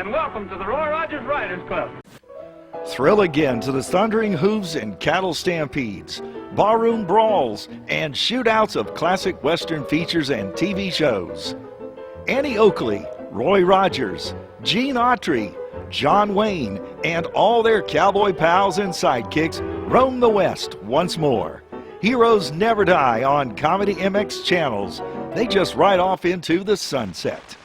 and welcome to the Roy Rogers Riders Club. Thrill again to the thundering hooves and cattle stampedes, barroom brawls, and shootouts of classic Western features and TV shows. Annie Oakley, Roy Rogers, Gene Autry, John Wayne, and all their cowboy pals and sidekicks roam the West once more. Heroes never die on ComedyMX Channels. They just ride off into the sunset.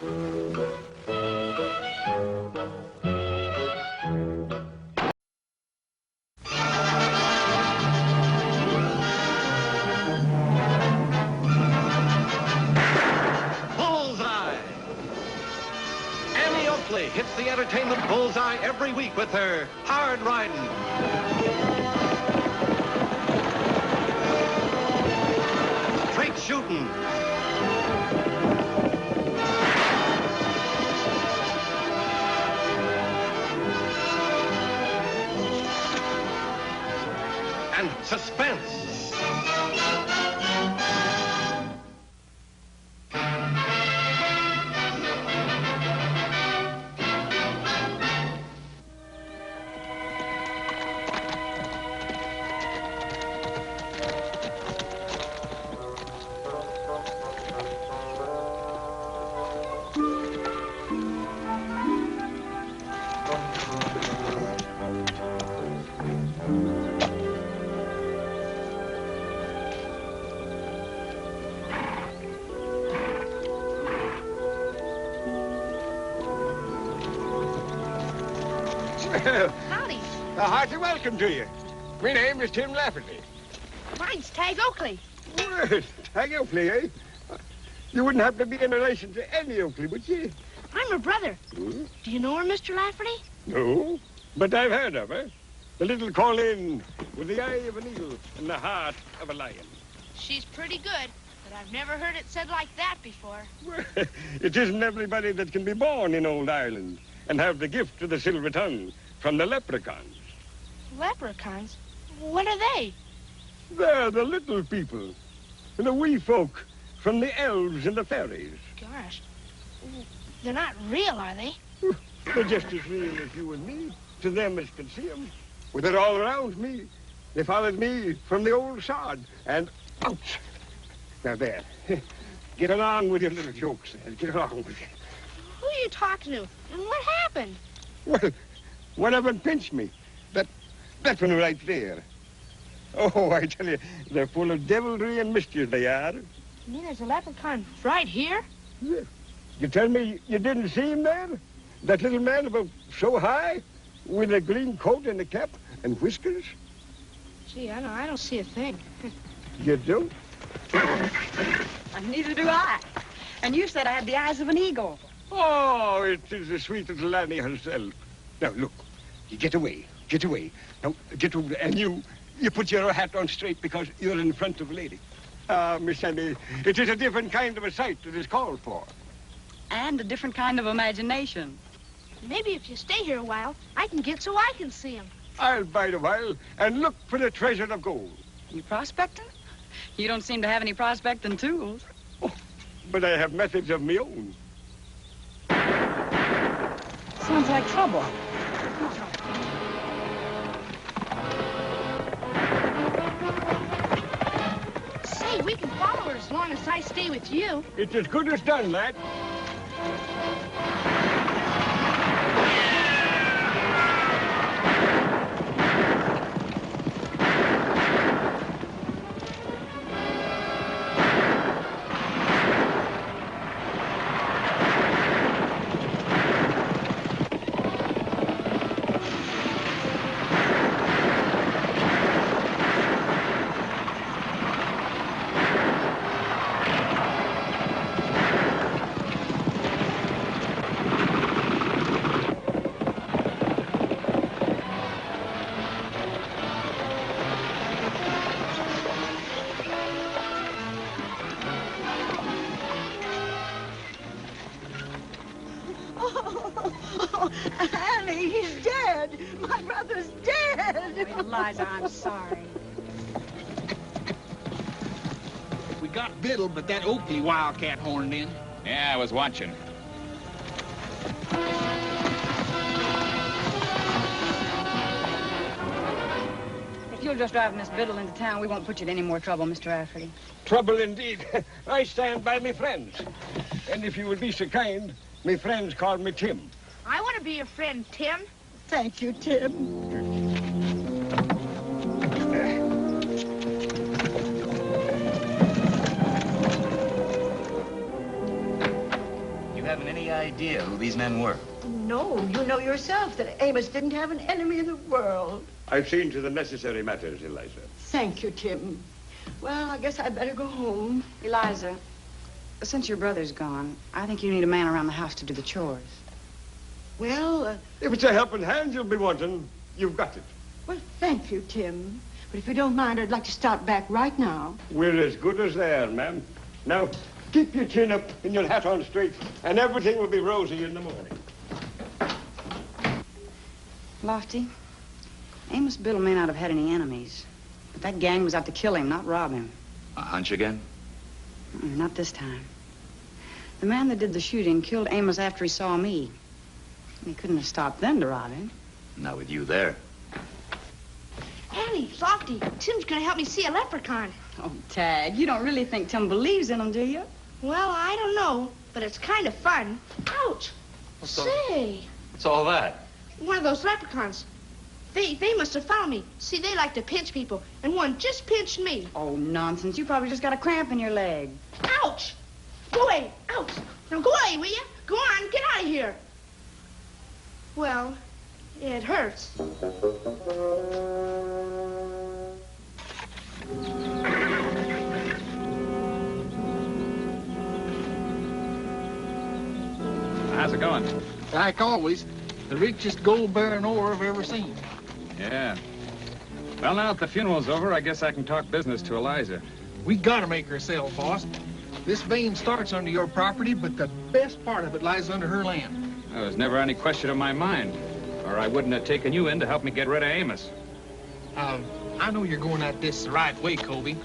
Annie Oakley hits the entertainment bullseye every week with her hard riding, straight shooting, and suspense. Howdy. A hearty welcome to you. My name is Tim Lafferty. Mine's Tagg Oakley. Well, Tagg Oakley, eh? You wouldn't have to be in relation to Annie Oakley, would you? I'm her brother. Do you know her, Mr. Lafferty? No, but I've heard of her. The little Colleen with the eye of an eagle and the heart of a lion. She's pretty good, but I've never heard it said like that before. Well, it isn't everybody that can be born in old Ireland and have the gift of the silver tongue from the leprechauns. Leprechauns? What are they? They're the little people, the wee folk from the elves and the fairies. Gosh, they're not real, are they? They're just as real as you and me, to them as can see them. With it all around me, they followed me from the old sod, and ouch! Now there, get along with your little jokes, get along with it. Who are you talking to, and what happened? Well, one of them pinched me. That one right there. Oh, I tell you, they're full of devilry and mischief, they are. You mean there's a leprechaun right here? Yeah. You tell me you didn't see him there? That little man about so high, with a green coat and a cap and whiskers? Gee, I don't see a thing. You don't? Neither do I. And you said I had the eyes of an eagle. Oh, it is the sweet little Annie herself. Now, look, you get away. Now, get over there. And you put your hat on straight because you're in front of a lady. Miss Annie, it is a different kind of a sight that is called for. And a different kind of imagination. Maybe if you stay here a while, I can get so I can see him. I'll bide a while and look for the treasure of gold. You prospecting? You don't seem to have any prospecting tools. Oh, but I have methods of my own. Sounds like trouble. Say, we can follow her as long as I stay with you. It's as good as done, lad. Annie, he's dead. My brother's dead. Eliza, I'm sorry. We got Biddle, but that Oakley wildcat horned in. Yeah, I was watching. you'll just drive Miss Biddle into town, we won't put you in any more trouble, Mr. Rafferty. Trouble indeed. I stand by me friends. And if you would be so kind, me friends call me Tim. I want to be your friend, Tim. Thank you, Tim. You haven't any idea who these men were? No, you know yourself that Amos didn't have an enemy in the world. I've seen to the necessary matters, Eliza. Thank you, Tim. Well, I guess I'd better go home. Eliza, since your brother's gone, I think you need a man around the house to do the chores. Well, If it's a helping hand you'll be wanting, you've got it. well, thank you, Tim. But if you don't mind, I'd like to start back right now. We're as good as there, ma'am. Now, keep your chin up and your hat on straight, and everything will be rosy in the morning. Lofty, Amos Biddle may not have had any enemies, but that gang was out to kill him, not rob him. A hunch again? Not this time. The man that did the shooting killed Amos after he saw me. He couldn't have stopped then to rob him. Not with you there. Annie, Lofty, Tim's going to help me see a leprechaun. Oh, Tagg, you don't really think Tim believes in him, do you? Well, I don't know, but it's kind of fun. Ouch! Say, What's all that? one of those leprechauns. They must have found me. See, they like to pinch people, and one just pinched me. Oh, nonsense. You probably just got a cramp in your leg. Ouch! Go away! Ouch! Now go away, will you? Go on, get out of here. Well, it hurts. How's it going? Like always, the richest gold-bearing ore I've ever seen. Yeah. Well, now that the funeral's over, I guess I can talk business to Eliza. We gotta make her sell, boss. This vein starts under your property, but the best part of it lies under her land. There was never any question in my mind, or I wouldn't have taken you in to help me get rid of Amos. I know you're going at this the right way, Colby,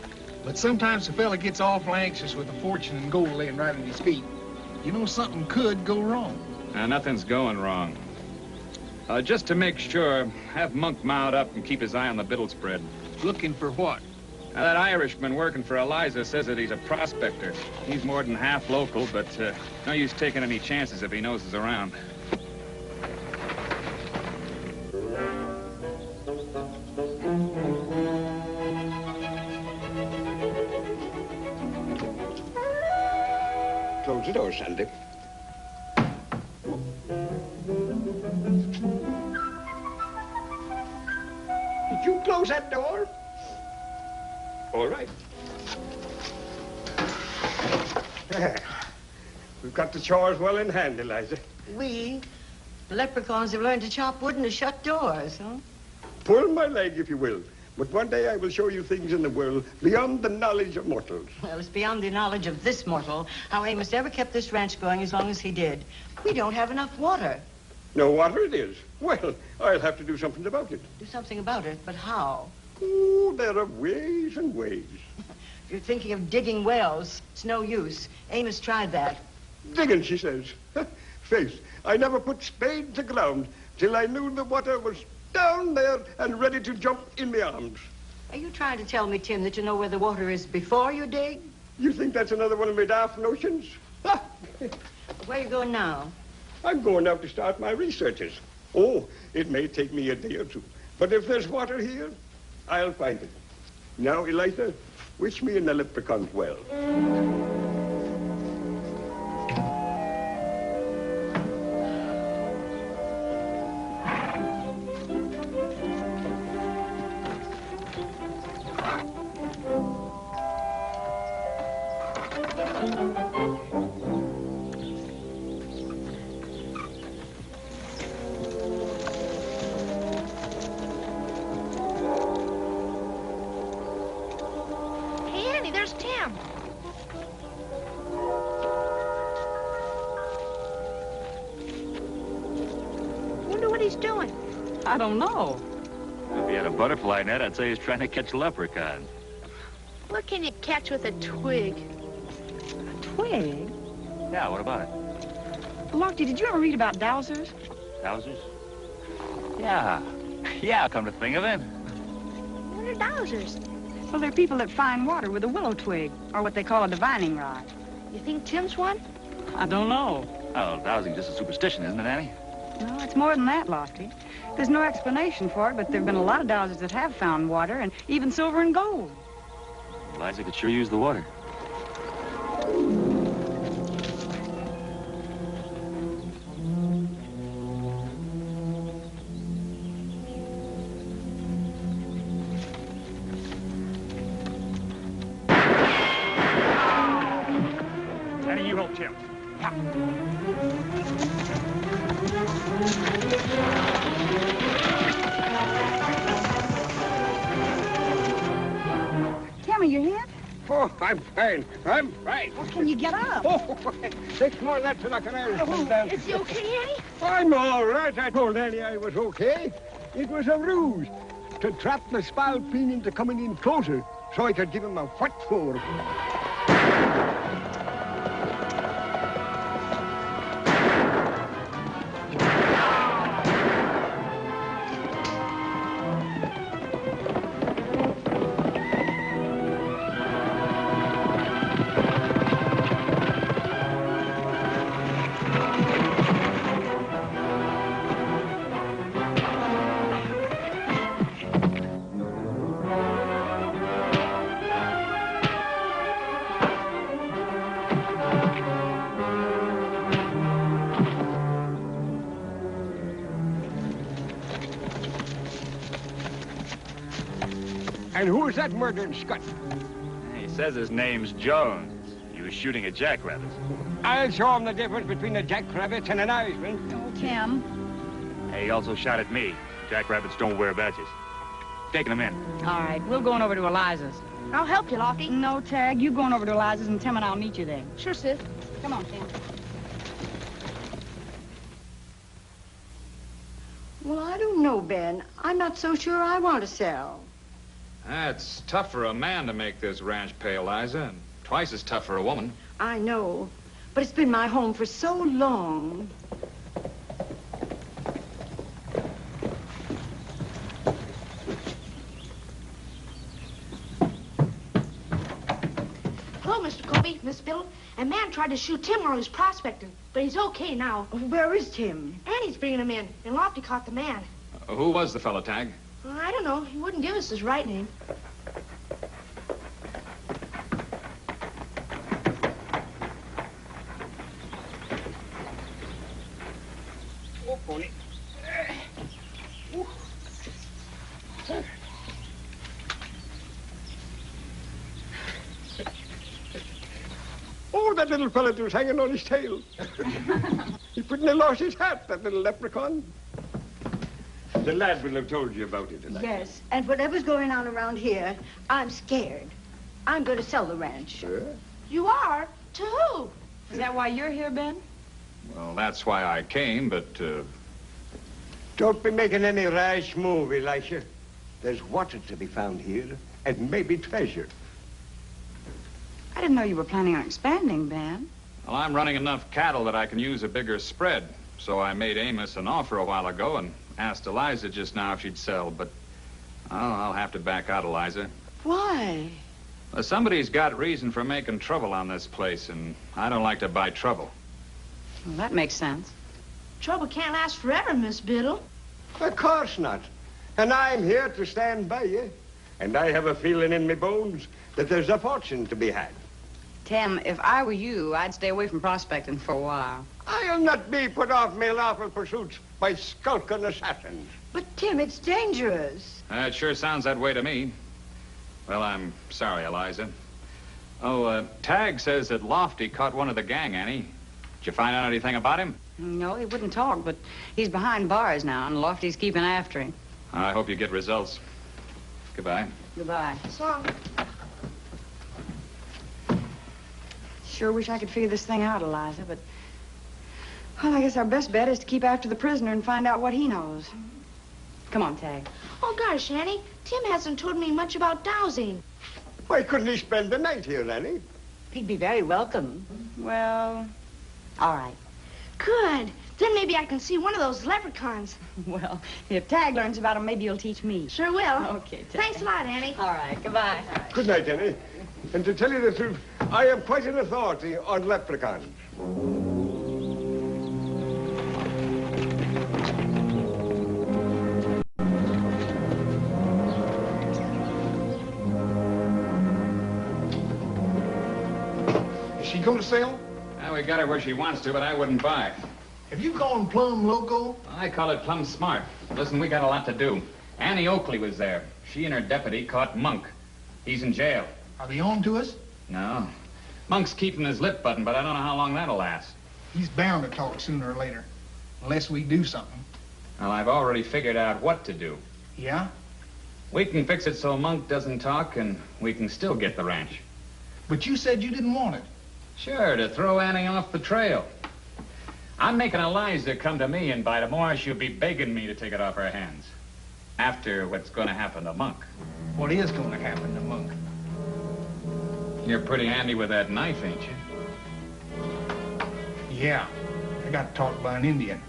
but sometimes a fella gets awful anxious with a fortune and gold laying right at his feet. You know something could go wrong. Nothing's going wrong. Just to make sure, have Monk mount up and keep his eye on the Biddle spread. Looking for what? Now, that Irishman working for Eliza says that he's a prospector. He's more than half local, but no use taking any chances if he knows us around. Close the door, Sandy. Did you close that door? All right. We've got the chores well in hand, Eliza. The leprechauns have learned to chop wood and to shut doors, huh? Pull my leg, if you will. But one day I will show you things in the world beyond the knowledge of mortals. Well, it's beyond the knowledge of this mortal how Amos ever kept this ranch going as long as he did. We don't have enough water. No water it is. Well, I'll have to do something about it. Do something about it, but how? Oh, there are ways and ways. If you're thinking of digging wells, it's no use. Amos tried that. Digging, she says. Faith, I never put spade to ground till I knew the water was down there and ready to jump in my arms. Are you trying to tell me, Tim, that you know where the water is before you dig? You think that's another one of my daft notions? Where are you going now? I'm going out to start my researches. Oh, it may take me a day or two. But if there's water here, I'll find it. Now, Eliza, wish me and the leprechauns well. I don't know. If he had a butterfly net, I'd say he's trying to catch leprechauns. What can you catch with a twig? A twig? Yeah, what about it? Lofty, did you ever read about dowsers? Dowsers? Yeah. Yeah, come to think of it. What are dowsers? Well, they're people that find water with a willow twig, or what they call a divining rod. You think Tim's one? I don't know. Oh, dowsing's just a superstition, isn't it, Annie? No, it's more than that, Lofty. There's no explanation for it, but there have been a lot of dowsers that have found water, and even silver and gold. Eliza could sure use the water. Annie, you help Tim. Tell me, you're hit? Oh, I'm fine. I'm fine. Well, can you get up? Oh, 6 more laps and I can come down. Is he okay, Annie? I'm all right. I told Annie I was okay. It was a ruse to trap the spalpeen into coming in closer so I could give him a what for. And who's that murdering scut? He says his name's Jones. He was shooting at jackrabbits. I'll show him the difference between a jackrabbit and an Irishman. Oh, Tim. Hey, he also shot at me. Jackrabbits don't wear badges. Taking him in. All right, we're going over to Eliza's. I'll help you, Lofty. No, Tagg, you going over to Eliza's, and Tim and I'll meet you there. Sure, sis. Come on, Tim. Well, I don't know, Ben. I'm not so sure I want to sell. It's tough for a man to make this ranch pay, Eliza, and twice as tough for a woman. I know, but it's been my home for so long. Hello, Mr. Colby, Miss Bill. A man tried to shoot Tim while he was prospecting, but he's okay now. Where is Tim? Annie's bringing him in, and Lofty caught the man. Who was the fellow, Tagg? I don't know. He wouldn't give us his right name. Oh, pony. Oh, that little fella was hanging on his tail. He couldn't have lost his hat, that little leprechaun. The lad will have told you about it, Eliza. Yes, and whatever's going on around here, I'm scared. I'm going to sell the ranch. Sure. You are? To who? Is that why you're here, Ben? Well, that's why I came, but, Don't be making any rash move, Elisha. There's water to be found here, and maybe treasure. I didn't know you were planning on expanding, Ben. well, I'm running enough cattle that I can use a bigger spread. So I made Amos an offer a while ago and asked Eliza just now if she'd sell, but I'll have to back out, Eliza. Why? Well, somebody's got reason for making trouble on this place, and I don't like to buy trouble. Well, that makes sense. Trouble can't last forever, Miss Biddle. Of course not. And I'm here to stand by you. And I have a feeling in me bones that there's a fortune to be had. Tim, if I were you, I'd stay away from prospecting for a while. I'll not be put off my lawful pursuits by skulking assassins. But, Tim, it's dangerous. It sure sounds that way to me. Well, I'm sorry, Eliza. Oh, Tagg says that Lofty caught one of the gang, Annie. Did you find out anything about him? No, he wouldn't talk, but he's behind bars now, and Lofty's keeping after him. I hope you get results. Goodbye. Goodbye. So long. Sure wish I could figure this thing out, Eliza, but... Well, I guess our best bet is to keep after the prisoner and find out what he knows. Come on, Tagg. Oh, gosh, Annie. Tim hasn't told me much about dowsing. Why couldn't he spend the night here, Annie? He'd be very welcome. Well, all right. Good. Then maybe I can see one of those leprechauns. Well, if Tagg learns about them, maybe you'll teach me. Sure will. Okay, Tagg. Thanks a lot, Annie. All right, goodbye. Good night, Annie. And to tell you the truth, I am quite an authority on leprechauns. Is she going to sell? Well, we got her where she wants to, but I wouldn't buy. Have you gone plumb loco? I call it plumb smart. Listen, we got a lot to do. Annie Oakley was there. She and her deputy caught Monk. He's in jail. Are they on to us? No. Monk's keeping his lip button, but I don't know how long that'll last. He's bound to talk sooner or later. Unless we do something. Well, I've already figured out what to do. Yeah? We can fix it so Monk doesn't talk, and we can still get the ranch. But you said you didn't want it. Sure, to throw Annie off the trail. I'm making Eliza come to me, and by tomorrow she'll be begging me to take it off her hands. After what's going to happen to Monk. What is going to happen to Monk? You're pretty handy with that knife, ain't you? Yeah. I got taught by an Indian.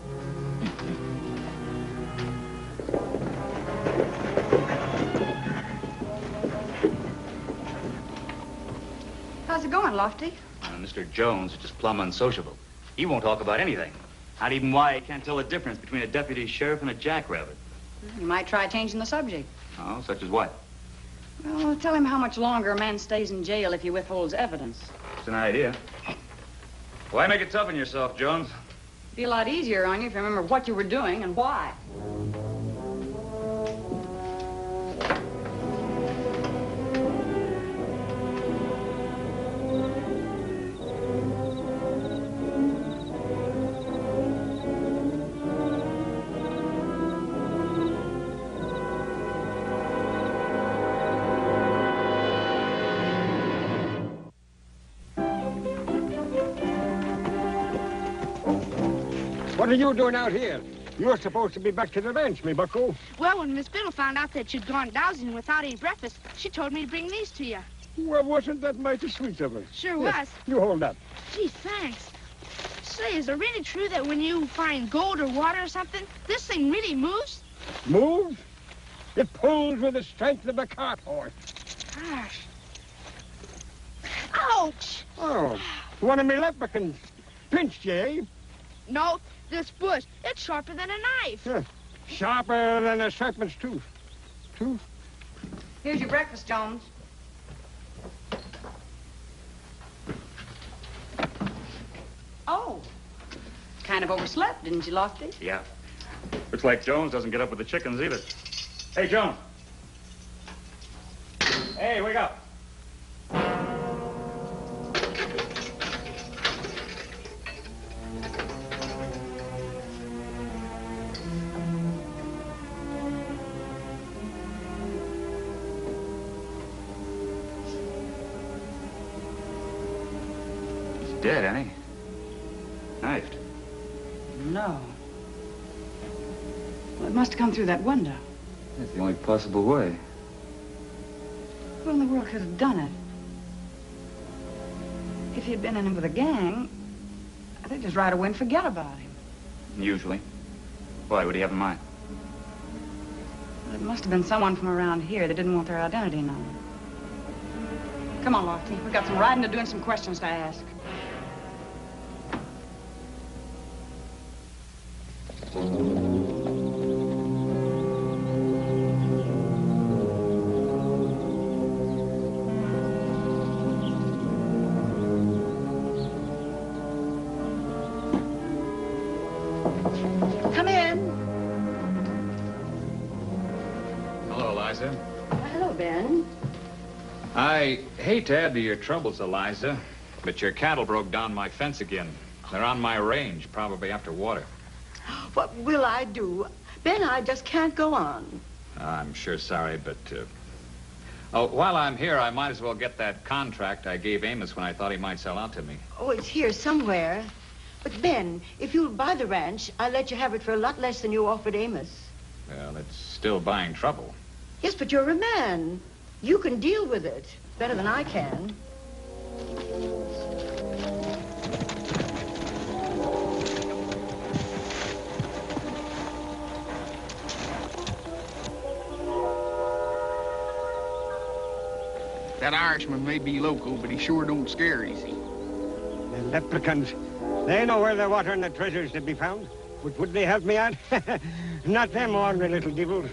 How's it going, Lofty? Mr. Jones is just plumb unsociable. He won't talk about anything. Not even why he can't tell the difference between a deputy sheriff and a jackrabbit. You might try changing the subject. Oh, such as what? Well, tell him how much longer a man stays in jail if he withholds evidence. It's an idea. Why make it tough on yourself, Jones? It'd be a lot easier on you if you remember what you were doing and why. What are you doing out here? You're supposed to be back to the ranch, me bucko. Well, when Miss Biddle found out that you'd gone dowsing without any breakfast, she told me to bring these to you. Well, wasn't that mighty sweet of her? Sure Yes, was. You hold that. Gee, thanks. Say, is it really true that when you find gold or water or something, this thing really moves? Moves? It pulls with the strength of a cart horse. Gosh. Ouch! Oh, one of me leprechauns pinched you, eh? No, this bush, it's sharper than a knife. Huh. Sharper than a serpent's tooth. Tooth? Here's your breakfast, Jones. Oh, kind of overslept, didn't you, Lofty? Yeah. Looks like Jones doesn't get up with the chickens either. Hey, Jones. Hey, wake up. Dead, Annie. Knifed. No. Well, it must have come through that window. That's the only possible way. Who in the world could have done it? If he'd been in it with a gang, they'd just right away and forget about him. Usually. Why, what do you have in mind? Well, it must have been someone from around here that didn't want their identity known. Come on, Lofty. We've got some riding to do and some questions to ask. Come in. Hello, Eliza. Hello, Ben. I hate to add to your troubles, Eliza, but your cattle broke down my fence again. They're on my range, probably after water. What will I do? Ben, I just can't go on. I'm sure sorry, but... Oh, while I'm here, I might as well get that contract I gave Amos when I thought he might sell out to me. Oh, it's here somewhere. But, Ben, if you'll buy the ranch, I'll let you have it for a lot less than you offered Amos. Well, it's still buying trouble. Yes, but you're a man. You can deal with it better than I can. That Irishman may be local, but he sure don't scare easy. The leprechauns, they know where the water and the treasure's to be found. But would they help me out? Not them ordinary little devils.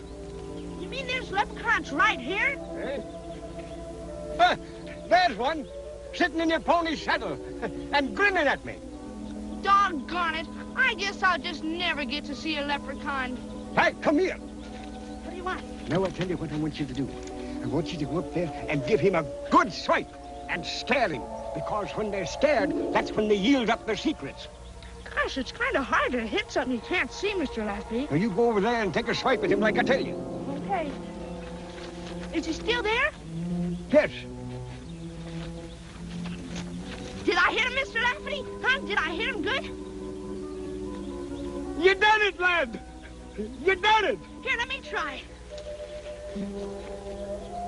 You mean there's leprechauns right here? There's one, sitting in your pony's saddle and grinning at me. Doggone it. I guess I'll just never get to see a leprechaun. Hey, come here. What do you want? Now I'll tell you what I want you to do. I want you to go up there and give him a good swipe and scare him. Because when they're scared, that's when they yield up their secrets. Gosh, it's kind of hard to hit something you can't see, Mr. Lafferty. Now you go over there and take a swipe at him like I tell you. Okay. Is he still there? Yes. Did I hit him, Mr. Lafferty? Huh? Did I hit him good? You done it, lad. You done it. Here, let me try.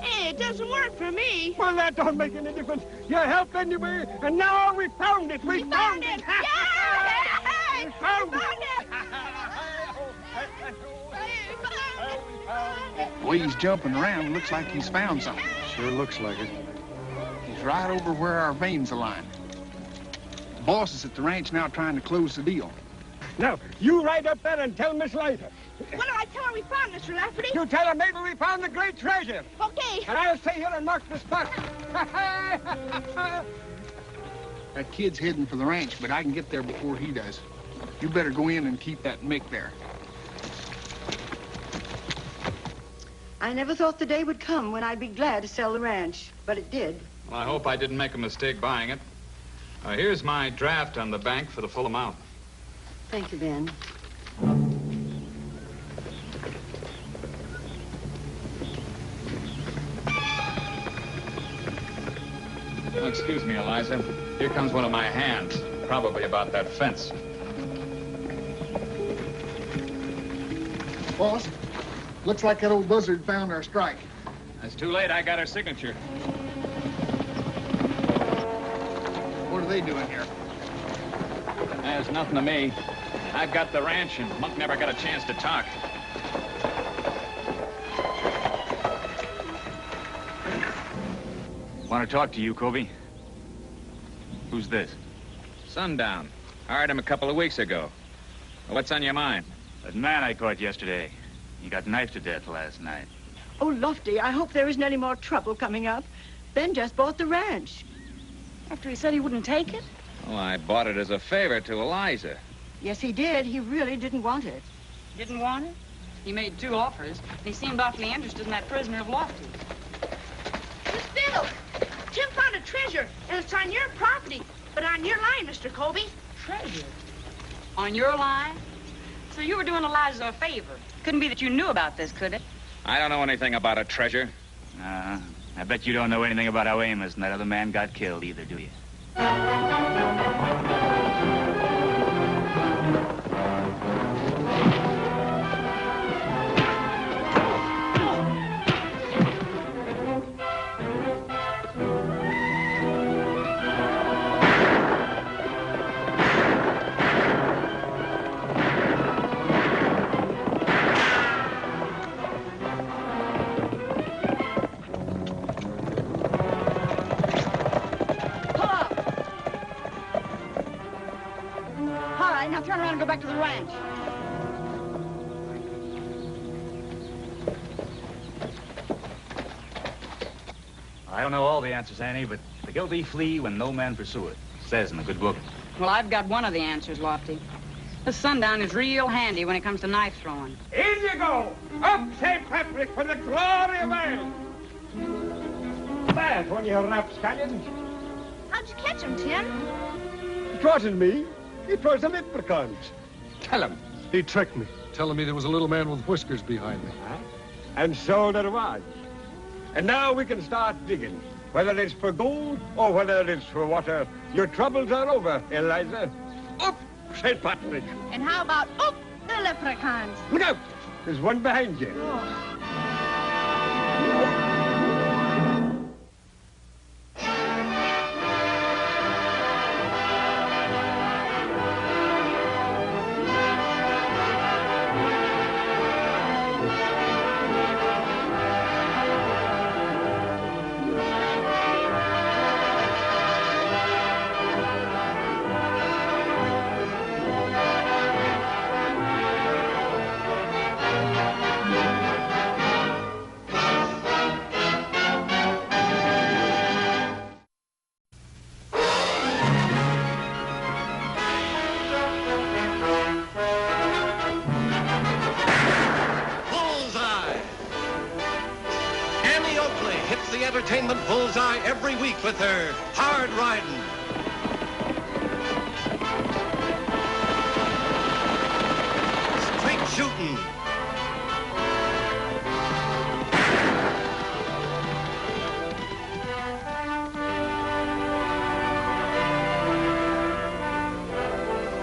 Hey, it doesn't work for me. Well, that don't make any difference. You helped anyway, and now we found it. We found it. Yeah! We found it. The way he's jumping around, looks like he's found something. Sure looks like it. He's right over where our veins align. The boss is at the ranch now trying to close the deal. Now, you ride up there and tell Miss Liza. What do I tell her we found, Mr. Lafferty? You tell her maybe we found the great treasure. Okay. And I'll stay here and mark the spot. That kid's heading for the ranch, but I can get there before he does. You better go in and keep that Mick there. I never thought the day would come when I'd be glad to sell the ranch, but it did. Well, I hope I didn't make a mistake buying it. Here's my draft on the bank for the full amount. Thank you, Ben. Oh, excuse me, Eliza. Here comes one of my hands. Probably about that fence. Boss, looks like that old buzzard found our strike. It's too late. I got her signature. What are they doing here? There's nothing to me. I've got the ranch, and Monk never got a chance to talk. Want to talk to you, Kobe? Who's this? Sundown. Hired him a couple of weeks ago. What's on your mind? That man I caught yesterday. He got knifed to death last night. Oh, Lofty, I hope there isn't any more trouble coming up. Ben just bought the ranch. After he said he wouldn't take it? Well, I bought it as a favor to Eliza. Yes, he did. He really didn't want it. Didn't want it? He made 2 offers, and he seemed awfully interested in that prisoner of Lofty. Miss Biddle, Tim found a treasure, and it's on your property, but on your line, Mr. Colby. Treasure? On your line? So you were doing Eliza a favor. Couldn't be that you knew about this, could it? I don't know anything about a treasure. I bet you don't know anything about how Amos and that other man got killed either, do you? Now turn around and go back to the ranch. I don't know all the answers, Annie, but the guilty flee when no man pursue it. Says in the good book. Well, I've got one of the answers, Lofty. This Sundown is real handy when it comes to knife throwing. In you go! Up, St. Patrick, for the glory of man! There's one of your rapscallions. How'd you catch him, Tim? It wasn't me. It was the leprechauns. Tell him. He tricked me, telling me there was a little man with whiskers behind me. Huh? And so there was. And now we can start digging. Whether it's for gold or whether it's for water, your troubles are over, Eliza. Up, St. Patrick. And how about, oop, the leprechauns? Look out! There's one behind you. Oh. Annie Oakley hits the entertainment bullseye every week with her hard riding. Straight shooting.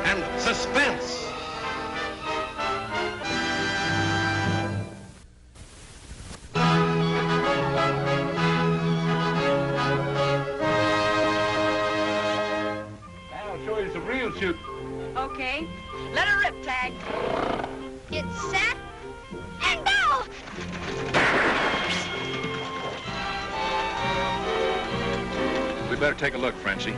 And suspense. Okay. Let her rip, Tagg. Get set and go! We better take a look, Frenchie.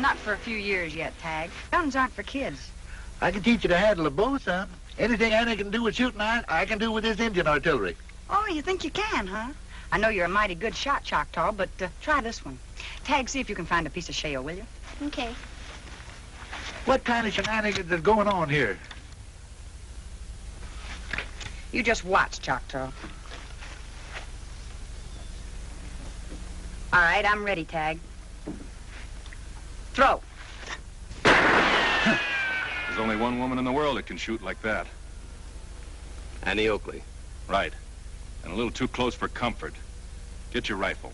Not for a few years yet, Tagg. Guns aren't for kids. I can teach you to handle a bow, son. Anything Annie can do with shooting iron, I can do with this Indian artillery. Oh, you think you can, huh? I know you're a mighty good shot, Choctaw, but try this one. Tagg, see if you can find a piece of shale, will you? Okay. What kind of shenanigans is going on here? You just watch, Choctaw. All right, I'm ready, Tagg. Throw. There's only one woman in the world that can shoot like that. Annie Oakley. Right. And a little too close for comfort. Get your rifle.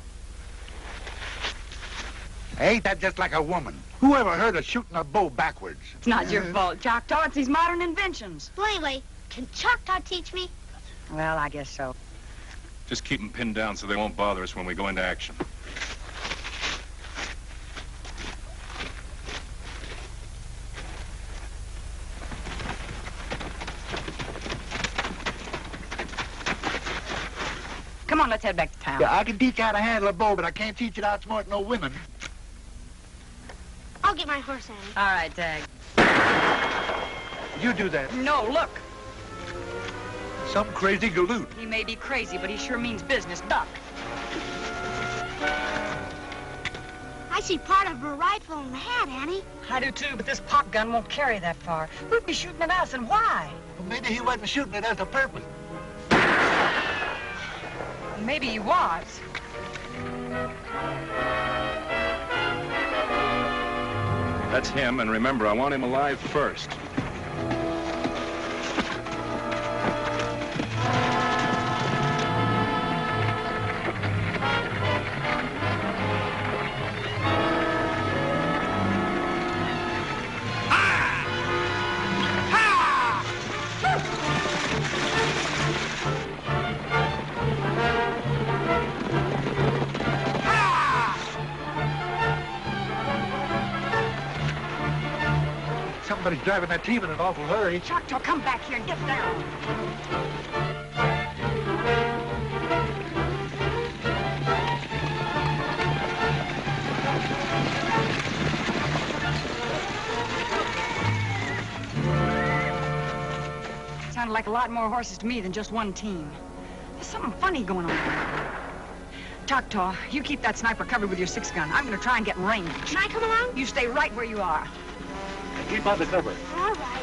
Ain't that just like a woman? Who ever heard of shooting a bow backwards? It's not your fault, Choctaw. It's these modern inventions. Well, anyway, can Choctaw teach me? Well, I guess so. Just keep them pinned down so they won't bother us when we go into action. Come on, let's head back to town. Yeah, I can teach you how to handle a bow, but I can't teach you to outsmart no women. I'll get my horse, Annie. All right, Tagg. You do that. No, look. Some crazy galoot. He may be crazy, but he sure means business. Duck. I see part of her rifle in the hat, Annie. I do too, but this pop gun won't carry that far. Who'd be shooting at us and why? Well, maybe he wasn't shooting it as a purpose. Maybe he was. That's him, and remember, I want him alive first. Somebody's driving that team in an awful hurry. Choctaw, come back here and get down. Sounded like a lot more horses to me than just one team. There's something funny going on. Choctaw, you keep that sniper covered with your 6-gun. I'm going to try and get in range. Can I come along? You stay right where you are. Keep on the cover. All right.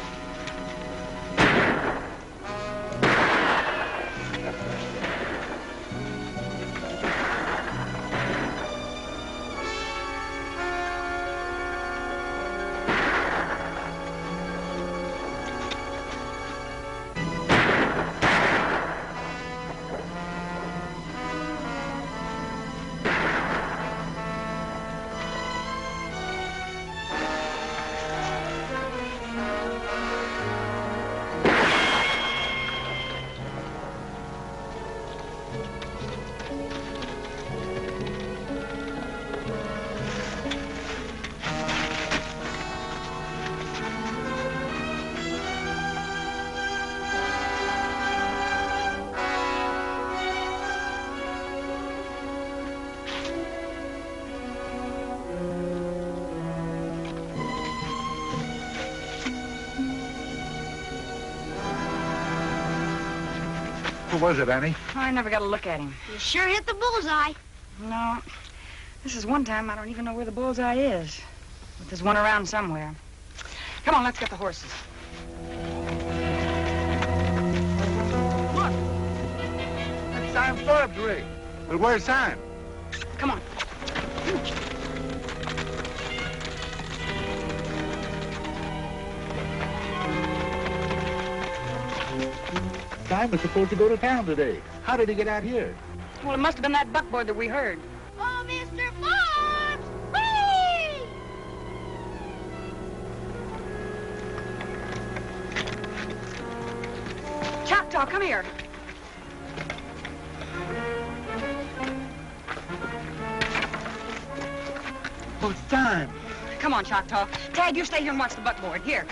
Who was it, Annie? I never got a look at him. You sure hit the bullseye. No. This is one time I don't even know where the bullseye is. But there's one around somewhere. Come on, let's get the horses. Look! That's Sam Forbes' rig. But where's Sam? Come on. Sam was supposed to go to town today. How did he get out here? Well, it must have been that buckboard that we heard. Oh, Mr. Forbes! Whee! Choctaw, come here. Oh, it's time. Come on, Choctaw. Tagg, you stay here and watch the buckboard. Here.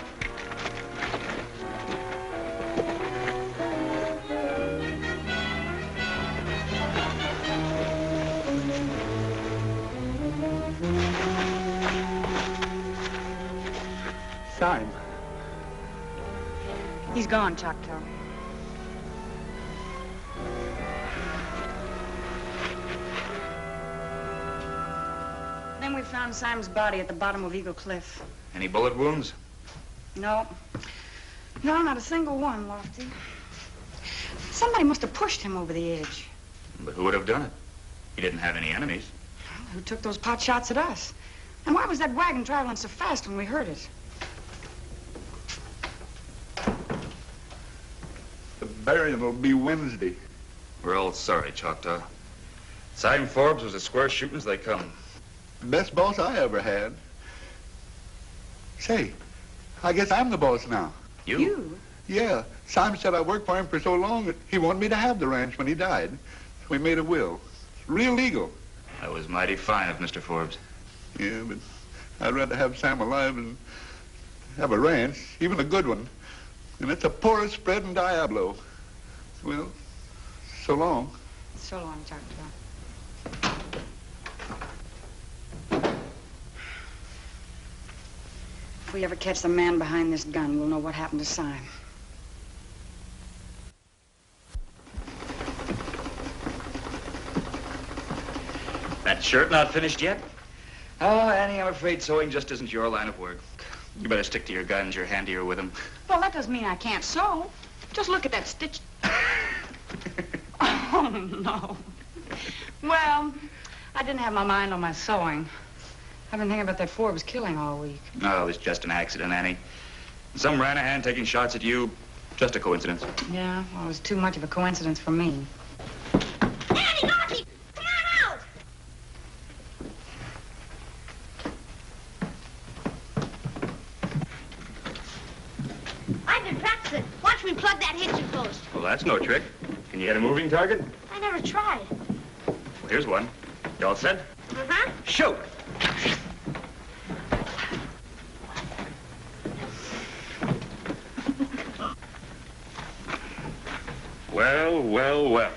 Time. He's gone, Choctaw. Then we found Simon's body at the bottom of Eagle Cliff. Any bullet wounds? No. No, not a single one, Lofty. Somebody must have pushed him over the edge. But who would have done it? He didn't have any enemies. Well, who took those pot shots at us? And why was that wagon traveling so fast when we heard it? The burying will be Wednesday. We're all sorry, Choctaw. Simon Forbes was as square shooting as they come. Best boss I ever had. Say, I guess I'm the boss now. You? You? Yeah. Simon said I worked for him for so long that he wanted me to have the ranch when he died. So we made a will. It's real legal. That was mighty fine of Mr. Forbes. Yeah, but I'd rather have Sam alive than have a ranch, even a good one. And it's the poorest spread in Diablo. Well, so long. So long, Choctaw. If we ever catch the man behind this gun, we'll know what happened to Simon. That shirt not finished yet? Oh, Annie, I'm afraid sewing just isn't your line of work. You better stick to your guns. You're handier with them. Well, that doesn't mean I can't sew. Just look at that stitch. Oh, no. Well, I didn't have my mind on my sewing. I've been thinking about that Forbes killing all week. No, it was just an accident, Annie. Some Ranahan taking shots at you. Just a coincidence. Yeah, well, it was too much of a coincidence for me. Annie Oakley, come on out! I've been practicing. Watch me plug that hitching post. Well, that's no trick. Can you hit a moving target? I never tried. Well, here's one. You all set? Uh-huh. Shoot! Well, well, well.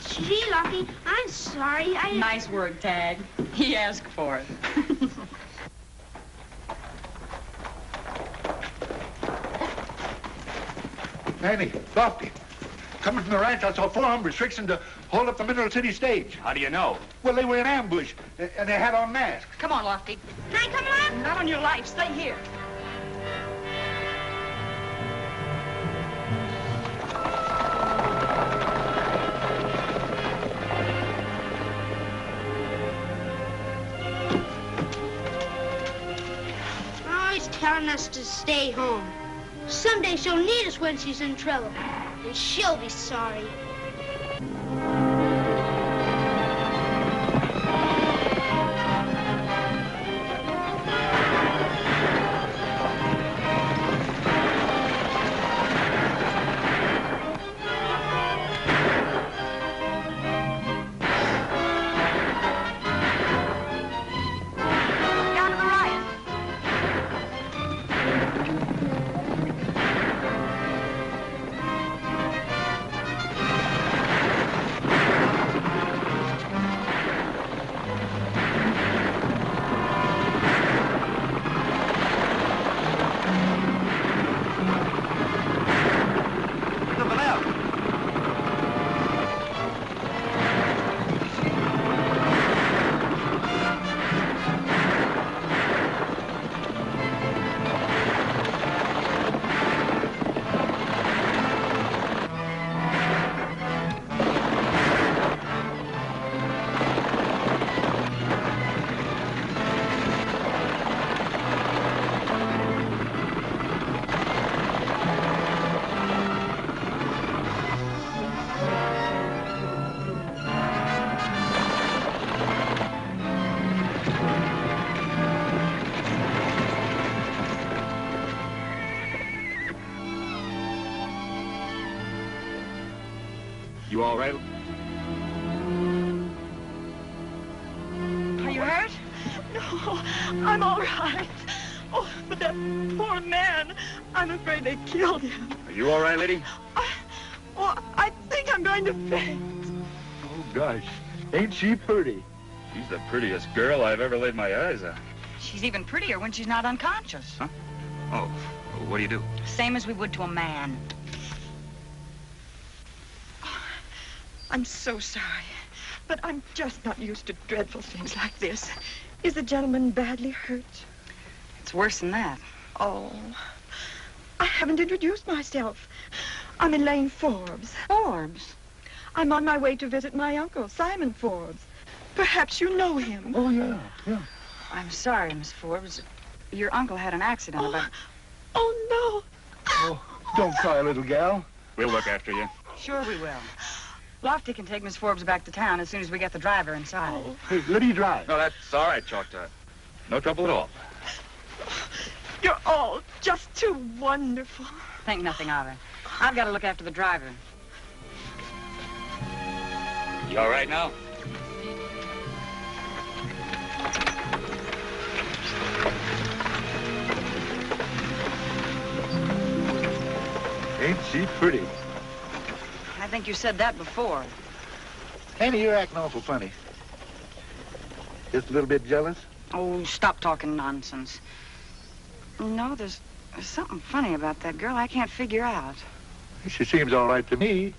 Gee, Lucky, I'm sorry. Nice work, Tagg. He asked for it. Annie, Lofty, coming from the ranch, I saw 4 hombres fixing to hold up the Mineral City stage. How do you know? Well, they were in ambush, and they had on masks. Come on, Lofty. Can I come along? Not on your life. Stay here. Always telling us to stay home. Someday she'll need us when she's in trouble, and she'll be sorry. Down to the riot. You all right? Are you hurt? No, I'm all right. Oh, but that poor man, I'm afraid they killed him. Are you all right, lady? I think I'm going to faint. Oh, gosh. Ain't she pretty? She's the prettiest girl I've ever laid my eyes on. She's even prettier when she's not unconscious. Huh? Oh, what do you do? Same as we would to a man. I'm so sorry, but I'm just not used to dreadful things like this. Is the gentleman badly hurt? It's worse than that. Oh, I haven't introduced myself. I'm Elaine Forbes. Forbes? I'm on my way to visit my uncle, Simon Forbes. Perhaps you know him. Oh, yeah. I'm sorry, Miss Forbes. Your uncle had an accident about... Oh, no. Oh, don't cry, little gal. We'll look after you. Sure we will. Lofty can take Miss Forbes back to town as soon as we get the driver inside. Oh. Hey, let me drive. No, that's all right, Choctaw. No trouble at all. You're all just too wonderful. Think nothing of it. I've got to look after the driver. You all right now? Ain't she pretty? I think you said that before. Annie, you're acting awful funny. Just a little bit jealous? Oh, stop talking nonsense. No, there's something funny about that girl I can't figure out. She seems all right to me.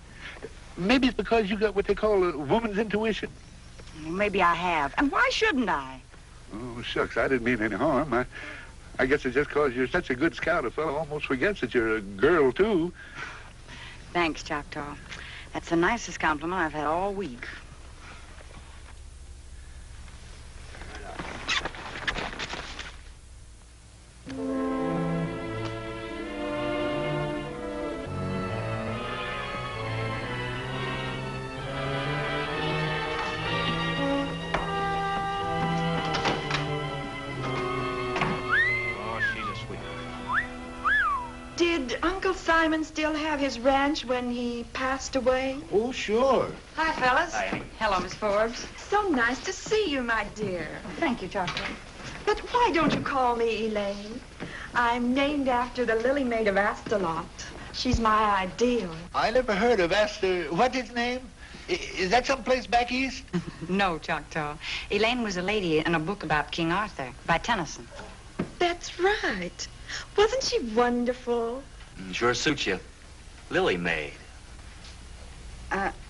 Maybe it's because you got what they call a woman's intuition. Maybe I have. And why shouldn't I? Oh, shucks, I didn't mean any harm. I guess it's just because you're such a good scout, a fellow almost forgets that you're a girl, too. Thanks, Choctaw. That's the nicest compliment I've had all week. Did Uncle Simon still have his ranch when he passed away? Oh, sure. Hi, fellas. Hi, Annie. Hello, Miss Forbes. So nice to see you, my dear. Thank you, Choctaw. But why don't you call me Elaine? I'm named after the Lily Maid of Astalot. She's my ideal. I never heard of Astor. What's his name? Is that someplace back east? No, Choctaw. Elaine was a lady in a book about King Arthur by Tennyson. That's right. Wasn't she wonderful? Sure suits you. Lily Maid.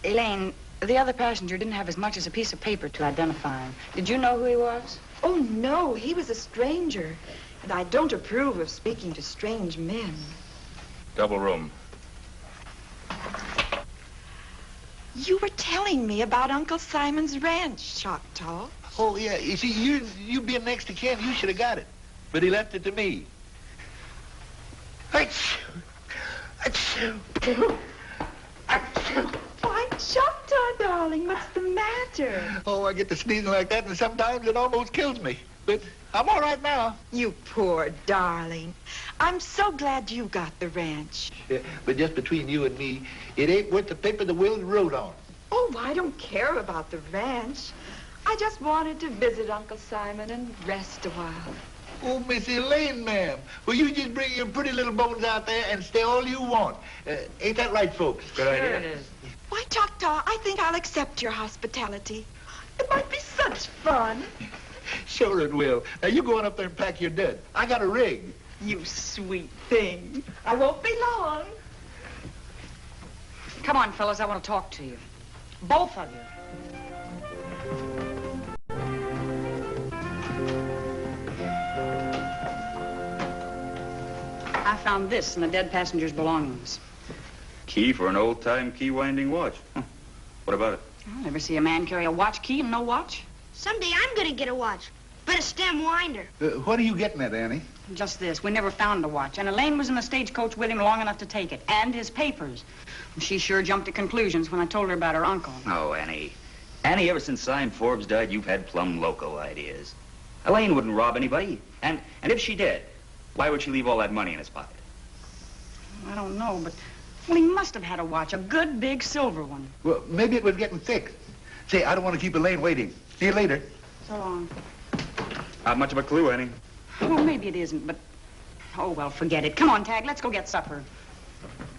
Elaine, the other passenger didn't have as much as a piece of paper to identify him. Did you know who he was? Oh, no, he was a stranger. And I don't approve of speaking to strange men. Double room. You were telling me about Uncle Simon's ranch, Choctaw. Oh, yeah. You see, you being next to Ken, you should have got it. But he left it to me. Why, Choctaw, darling, what's the matter? Oh, I get to sneezing like that, and sometimes it almost kills me. But I'm all right now. You poor darling. I'm so glad you got the ranch. Yeah, but just between you and me, it ain't worth the paper the will wrote on. Oh, I don't care about the ranch. I just wanted to visit Uncle Simon and rest a while. Oh, Miss Elaine, ma'am. Well, you just bring your pretty little bones out there and stay all you want. Ain't that right, folks? Good idea. It is. Why, Choctaw, I think I'll accept your hospitality. It might be such fun. Sure it will. Now, you go on up there and pack your dud. I got a rig. You sweet thing. I won't be long. Come on, fellas, I want to talk to you. Both of you. I found this in the dead passenger's belongings. Key for an old-time key-winding watch. Huh. What about it? I'll never see a man carry a watch key and no watch. Someday I'm gonna get a watch, but a stem winder. What are you getting at, Annie? Just this. We never found a watch, and Elaine was in the stagecoach with him long enough to take it, and his papers. She sure jumped to conclusions when I told her about her uncle. Oh, Annie. Annie, ever since Simon Forbes died, you've had plumb loco ideas. Elaine wouldn't rob anybody, and if she did, why would she leave all that money in his pocket? I don't know, but Well, he must have had a watch, a good big silver one. Well, maybe it was getting fixed. Say, I don't want to keep Elaine waiting. See you later. So long. Not much of a clue, Annie. Well, maybe it isn't, but... Oh, well, forget it. Come on, Tagg, let's go get supper.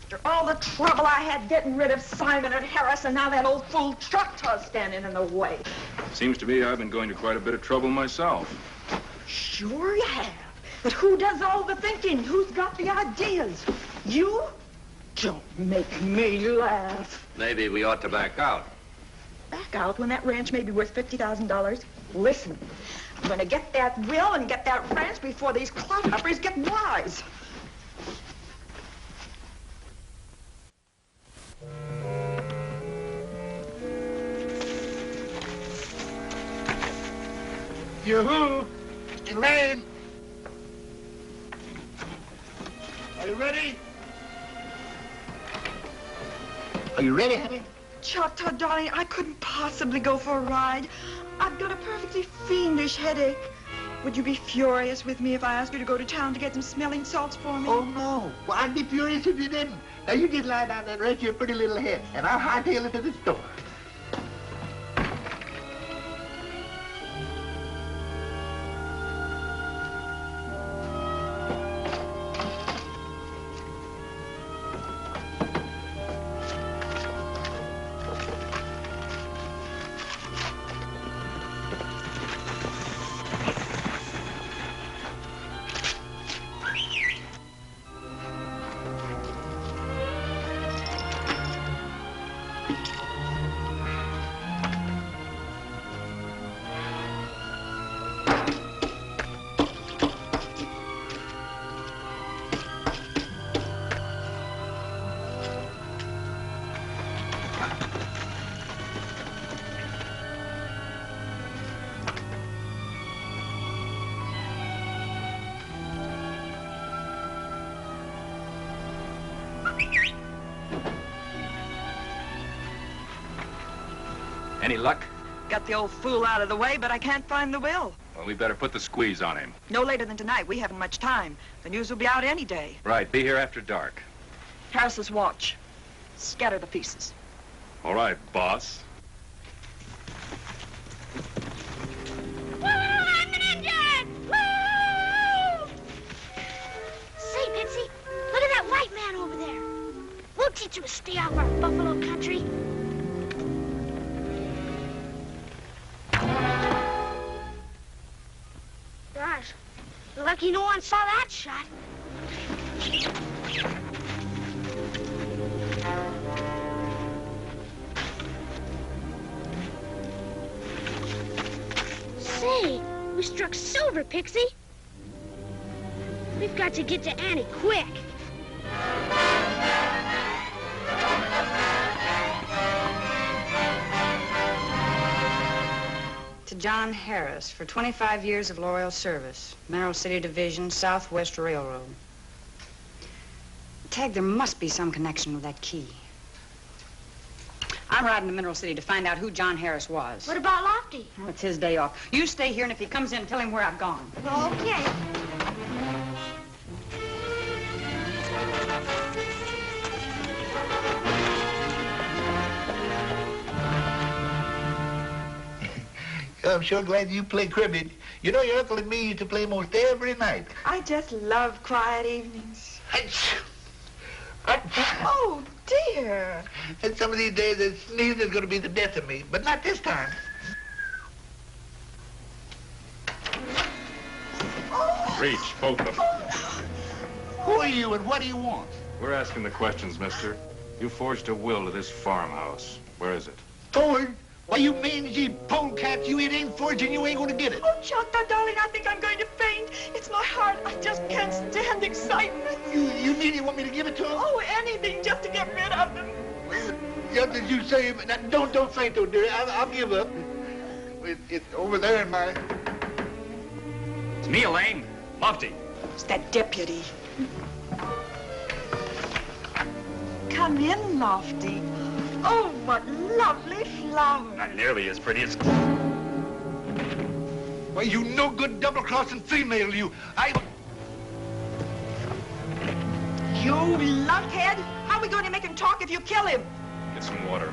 After all the trouble I had getting rid of Simon and Harris, and now that old fool Choctaw's standing in the way. Seems to me I've been going to quite a bit of trouble myself. Sure you have. But who does all the thinking? Who's got the ideas? You? Don't make me laugh. Maybe we ought to back out. Back out when that ranch may be worth $50,000? Listen, I'm going to get that will and get that ranch before these clodhoppers get wise. Yoo-hoo! Elaine! Are you ready? Are you ready, honey? Choctaw, darling, I couldn't possibly go for a ride. I've got a perfectly fiendish headache. Would you be furious with me if I asked you to go to town to get some smelling salts for me? Oh, no. Well, I'd be furious if you didn't. Now, you just lie down there and rest your pretty little head, and I'll hightail it to the store. Any luck? Got the old fool out of the way, but I can't find the will. Well, we better put the squeeze on him. No later than tonight. We haven't much time. The news will be out any day. Right, be here after dark. Harris's watch. Scatter the pieces. All right, boss. Woo! I'm an Indian! Woo! Say, Pitsy, look at that white man over there. We'll teach him to stay off our buffalo country. Gosh, lucky no one saw that shot. Say, we struck silver, Pixie. We've got to get to Annie quick. To John Harris for 25 years of loyal service, Mineral City Division, Southwest Railroad. Tagg, there must be some connection with that key. I'm riding to Mineral City to find out who John Harris was. What about Lofty? Well, it's his day off. You stay here, and if he comes in, tell him where I've gone. Okay. I'm sure glad you play cribbage. You know, your uncle and me used to play most every night. I just love quiet evenings. Oh, dear. And some of these days, a sneeze is going to be the death of me, but not this time. Reach, both of them. Who are you and what do you want? We're asking the questions, mister. You forged a will to this farmhouse. Where is it? Forged? Why, you mangy polecat, you it ain't forged and you ain't going to get it. Oh, Choctaw, darling, I think I'm going to faint. It's my heart. I just can't stand excitement. You really want me to give it to him? Oh, anything just to get rid of them. Well, just as you say, but don't faint, though, dearie. I'll give up. It's over there in my... It's me, Elaine. Lofty. It's that deputy. Come in, Lofty. Oh, what lovely flowers. Not nearly as pretty as... Why, you no-good double-crossing female, you. You lunkhead! How we going to make him talk if you kill him? Get some water.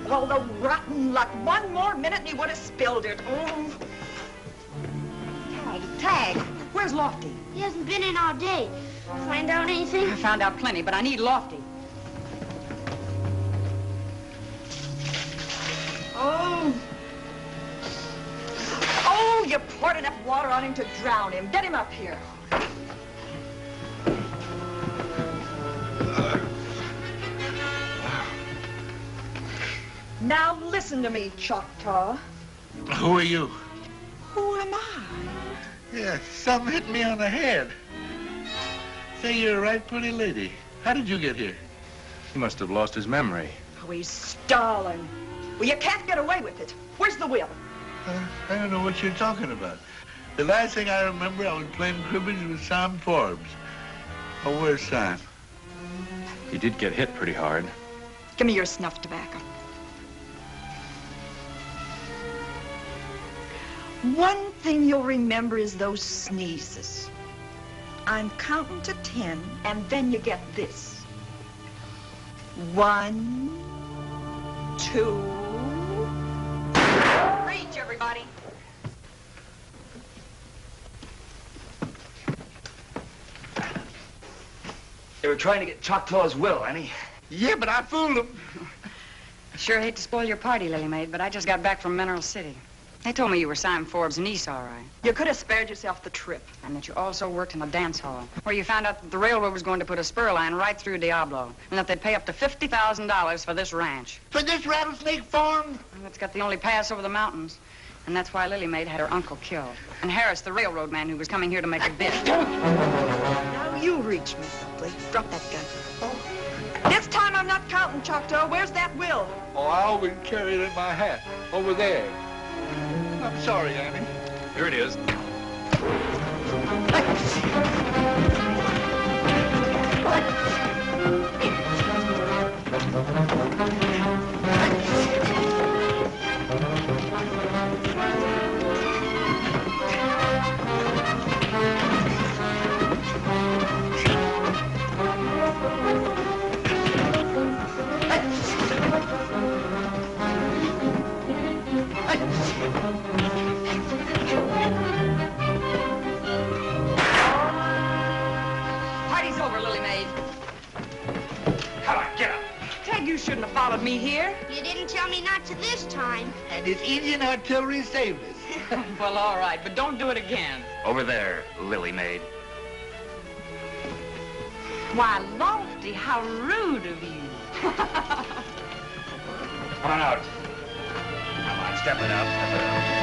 Well, the rotten luck. One more minute and he would have spilled it. Oh. Tagg, where's Lofty? He hasn't been in all day. Find out anything? I found out plenty, but I need Lofty. Oh. Oh, you poured enough water on him to drown him. Get him up here. Now listen to me, Choctaw. Who are you? Who am I? Yeah, something hit me on the head. Say, you're a right pretty lady. How did you get here? He must have lost his memory. Oh, he's stalling. Well, you can't get away with it. Where's the will? I don't know what you're talking about. The last thing I remember, I was playing cribbage with Sam Forbes. Oh, where's Sam? He did get hit pretty hard. Give me your snuff tobacco. One thing you'll remember is those sneezes. I'm counting to 10, and then you get this. 1, 2. Reach, everybody. They were trying to get Choctaw's will, Annie. Yeah, but I fooled him. I sure hate to spoil your party, Lily Maid, but I just got back from Mineral City. They told me you were Simon Forbes' niece, all right. You could have spared yourself the trip. And that you also worked in a dance hall, where you found out that the railroad was going to put a spur line right through Diablo, and that they'd pay up to $50,000 for this ranch. For this rattlesnake farm? And it's got the only pass over the mountains. And that's why Lily Maid had her uncle killed. And Harris, the railroad man who was coming here to make a bid. Now you reach me, Oakley. Drop that gun. Oh. This time I'm not counting, Choctaw. Where's that will? Oh, I always carry it in my hat. Over there. I'm sorry, Annie. Here it is. Party's over, Lily Maid. Come on, get up. Tagg, you shouldn't have followed me here. You didn't tell me not to this time. And his Indian artillery saved us. Well, all right, but don't do it again. Over there, Lily Maid. Why, Lofty, how rude of you. Come on out. Come on, step it up. Step it up.